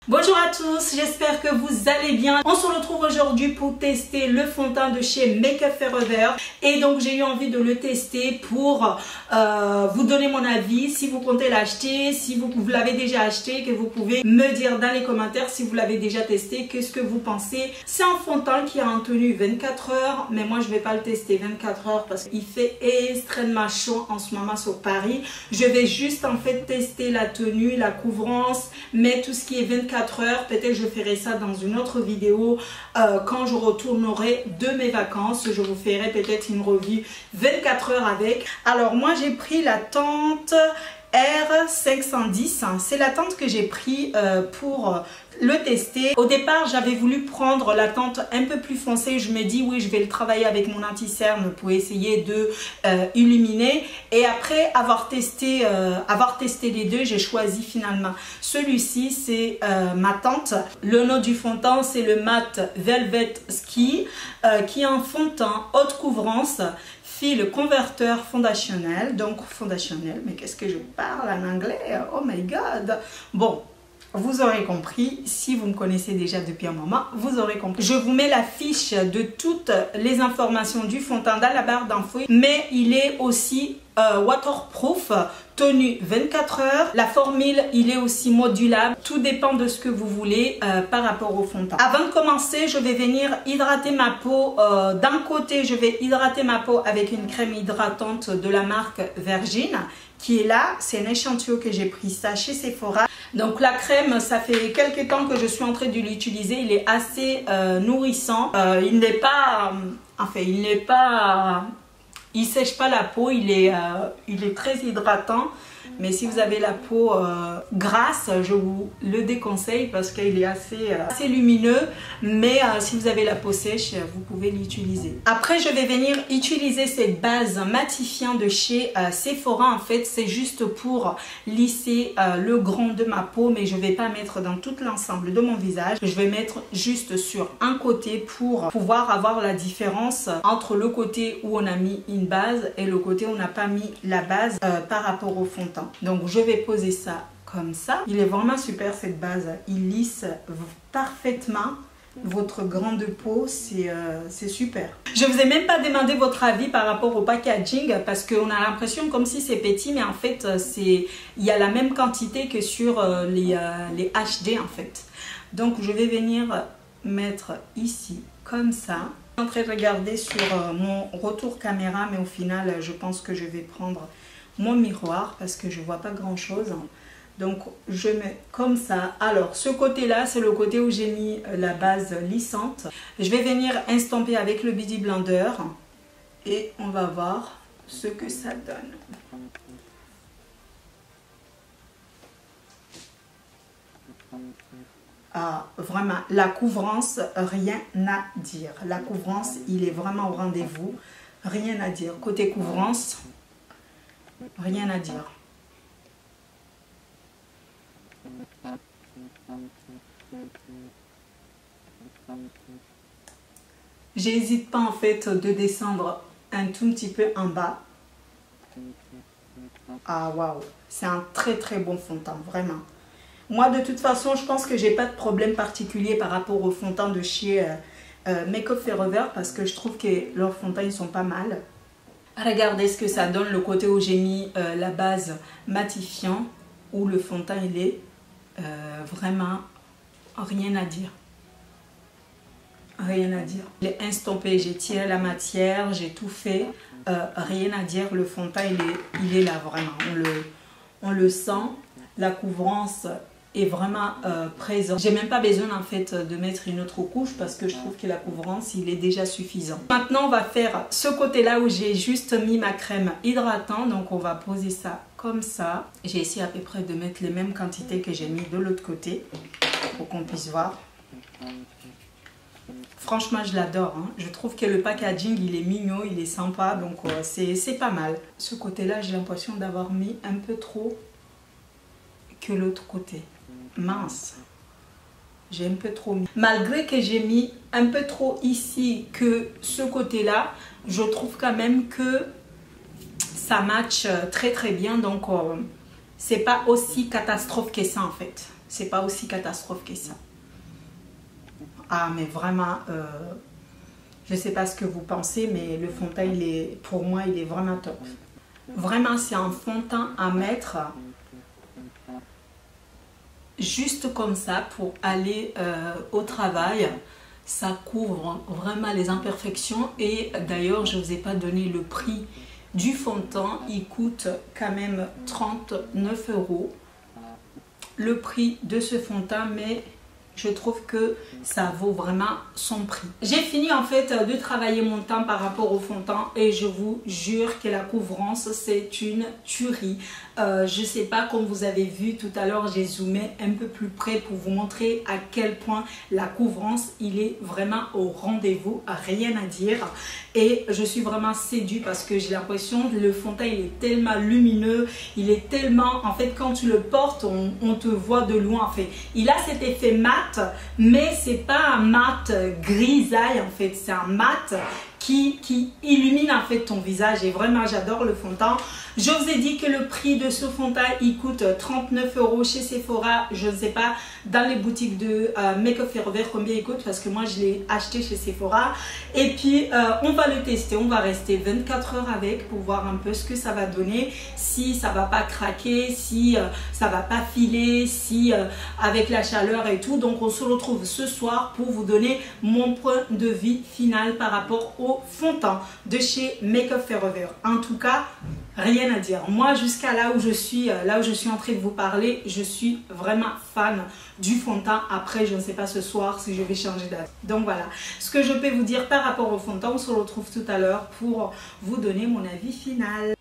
Bonjour à tous, j'espère que vous allez bien. On se retrouve aujourd'hui pour tester le fond de teint de chez Make Up Forever. Et donc j'ai eu envie de le tester pour vous donner mon avis. Si vous comptez l'acheter, si vous l'avez déjà acheté, que vous pouvez me dire dans les commentaires si vous l'avez déjà testé, qu'est-ce que vous pensez. C'est un fond de teint qui a en tenue 24 heures, mais moi je vais pas le tester 24 heures parce qu'il fait extrêmement chaud en ce moment sur Paris. Je vais juste en fait tester la tenue, la couvrance, mais tout ce qui est 24 heures, peut-être je ferai ça dans une autre vidéo quand je retournerai de mes vacances. Je vous ferai peut-être une revue 24 heures avec. Alors moi j'ai pris la teinte R510, c'est la teinte que j'ai pris pour le tester. Au départ j'avais voulu prendre la teinte un peu plus foncée. Je me dis oui, je vais le travailler avec mon anti-cerne pour essayer de illuminer, et après avoir testé les deux, j'ai choisi finalement celui-ci. C'est ma teinte. Le nom du fond de teint c'est le Matte Velvet Ski qui est un fond de teint haute couvrance, fil converteur fondationnel. Donc fondationnel, mais qu'est-ce que je parle en anglais, oh my god. Bon, vous aurez compris, si vous me connaissez déjà depuis un moment, vous aurez compris. Je vous mets la fiche de toutes les informations du fond de teint dans la barre d'infos, mais il est aussi waterproof, tenue 24 heures. La formule, il est aussi modulable. Tout dépend de ce que vous voulez par rapport au fond de teint. Avant de commencer, je vais venir hydrater ma peau. D'un côté, je vais hydrater ma peau avec une crème hydratante de la marque Virgin, qui est là. C'est un échantillon que j'ai pris ça chez Sephora. Donc la crème, ça fait quelques temps que je suis en train de l'utiliser. Il est assez nourrissant. Il n'est pas... enfin, il sèche pas la peau. Il est très hydratant. Mais si vous avez la peau grasse, je vous le déconseille parce qu'il est assez lumineux. Mais si vous avez la peau sèche, vous pouvez l'utiliser. Après, je vais venir utiliser cette base matifiant de chez Sephora. En fait, c'est juste pour lisser le grand de ma peau, mais je ne vais pas mettre dans tout l'ensemble de mon visage. Je vais mettre juste sur un côté pour pouvoir avoir la différence entre le côté où on a mis une base et le côté où on n'a pas mis la base par rapport au fond de teint. Donc je vais poser ça comme ça. Il est vraiment super cette base. Il lisse parfaitement votre grain de peau. C'est super. Je vous ai même pas demandé votre avis par rapport au packaging parce qu'on a l'impression comme si c'est petit, mais en fait il y a la même quantité que sur les HD en fait. Donc je vais venir mettre ici comme ça. Je suis en train de regarder sur mon retour caméra, mais au final je pense que je vais prendre mon miroir parce que je vois pas grand chose. Donc je mets comme ça. Alors ce côté là, c'est le côté où j'ai mis la base lissante. Je vais venir estomper avec le Beauty Blender et on va voir ce que ça donne. Ah, vraiment, la couvrance, rien à dire. La couvrance, il est vraiment au rendez-vous. Rien à dire. Côté couvrance, rien à dire. J'hésite pas en fait de descendre un tout petit peu en bas. Ah waouh, c'est un très très bon fond de teint, vraiment. Moi de toute façon, je pense que j'ai pas de problème particulier par rapport au fond de teint de chez Make Up Forever parce que je trouve que leurs fonds de teint ils sont pas mal. Regardez ce que ça donne, le côté où j'ai mis la base matifiant, où le fond de teint il est vraiment rien à dire. Rien à dire. J'ai estompé, j'ai tiré la matière, j'ai tout fait. Rien à dire, le fond de teint il est là vraiment. On le sent, la couvrance est vraiment présent. J'ai même pas besoin en fait de mettre une autre couche parce que je trouve que la couvrance il est déjà suffisant. Maintenant on va faire ce côté là où j'ai juste mis ma crème hydratante. Donc on va poser ça comme ça. J'ai essayé à peu près de mettre les mêmes quantités que j'ai mis de l'autre côté pour qu'on puisse voir. Franchement je l'adore, hein. Je trouve que le packaging il est mignon, il est sympa, donc c'est pas mal. Ce côté là j'ai l'impression d'avoir mis un peu trop que l'autre côté. Mince, j'ai un peu trop mis. Malgré que j'ai mis un peu trop ici que ce côté là, je trouve quand même que ça match très très bien. Donc c'est pas aussi catastrophe que ça en fait. c'est pas aussi catastrophe que ça. Ah, mais vraiment, je sais pas ce que vous pensez, mais le fond de teint, pour moi, il est vraiment top. Vraiment, c'est un fond de teint à mettre juste comme ça pour aller au travail. Ça couvre vraiment les imperfections. Et d'ailleurs, je ne vous ai pas donné le prix du fond de teint. Il coûte quand même 39 €. Le prix de ce fond de teint, mais je trouve que ça vaut vraiment son prix. J'ai fini en fait de travailler mon teint par rapport au fond de teint et je vous jure que la couvrance c'est une tuerie. Je sais pas, comme vous avez vu tout à l'heure, j'ai zoomé un peu plus près pour vous montrer à quel point la couvrance il est vraiment au rendez-vous, rien à dire. Et je suis vraiment séduite parce que j'ai l'impression que le fond de teint il est tellement lumineux, il est tellement, en fait quand tu le portes on te voit de loin en fait. Il a cet effet mat, mais c'est pas un mat grisaille en fait, c'est un mat qui illumine en fait ton visage et vraiment j'adore le fond de teint. Je vous ai dit que le prix de ce fond de teint il coûte 39 € chez Sephora. Je ne sais pas dans les boutiques de Make Up Forever combien il coûte parce que moi je l'ai acheté chez Sephora. Et puis on va le tester, on va rester 24 heures avec pour voir un peu ce que ça va donner, si ça va pas craquer, si ça va pas filer, si avec la chaleur et tout. Donc on se retrouve ce soir pour vous donner mon point de vue final par rapport au fond de teint de chez Make Up Forever. En tout cas, rien à dire. Moi, jusqu'à là où je suis en train de vous parler, je suis vraiment fan du fond de teint. Après, je ne sais pas ce soir si je vais changer d'avis. Donc voilà, ce que je peux vous dire par rapport au fond de teint, on se retrouve tout à l'heure pour vous donner mon avis final.